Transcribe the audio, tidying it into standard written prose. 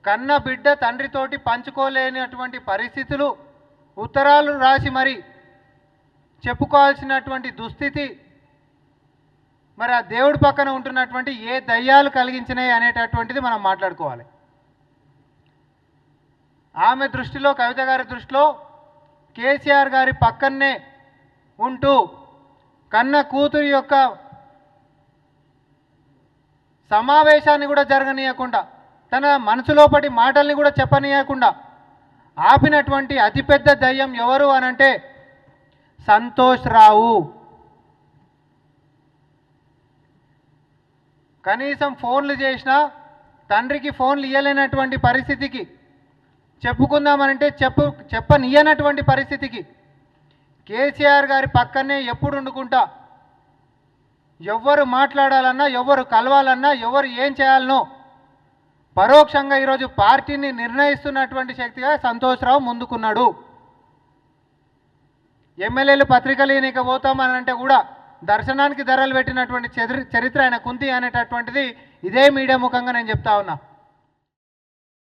కన్న బిడ్డ తండ్రితోటి పంచుకోలేనటువంటి పరిస్థితులు, ఉత్తరాలు రాసి మరి చెప్పుకోవాల్సినటువంటి దుస్థితి మరి ఆ దేవుడి పక్కన ఉంటున్నటువంటి ఏ దయ్యాలు కలిగించినాయి అనేటటువంటిది మనం మాట్లాడుకోవాలి. ఆమె దృష్టిలో, కవిత గారి దృష్టిలో కేసీఆర్ గారి పక్కనే ఉంటూ కన్న కూతురి యొక్క సమావేశాన్ని కూడా జరగనీయకుండా, తన మనసులోపటి మాటల్ని కూడా చెప్పనీయకుండా ఆపినటువంటి అతిపెద్ద దయ్యం ఎవరు అనంటే సంతోష్ రావు. కనీసం ఫోన్లు చేసినా తండ్రికి ఫోన్లు ఇవ్వలేనటువంటి పరిస్థితికి, చెప్పుకుందామనంటే చెప్పనియనటువంటి పరిస్థితికి కేసీఆర్ గారి పక్కనే ఎప్పుడు వండుకుంటా ఎవరు మాట్లాడాలన్నా, ఎవరు కలవాలన్నా, ఎవరు ఏం చేయాలనో పరోక్షంగా ఈరోజు పార్టీని నిర్ణయిస్తున్నటువంటి శక్తిగా సంతోష్ రావు ముందుకున్నాడు. ఎమ్మెల్యేలు పత్రికలు ఈయనకి పోతామనంటే కూడా దర్శనానికి ధరలు పెట్టినటువంటి చరిత్ర ఆయన కుంది అనేటటువంటిది ఇదే మీడియా ముఖంగా నేను చెప్తా ఉన్నా.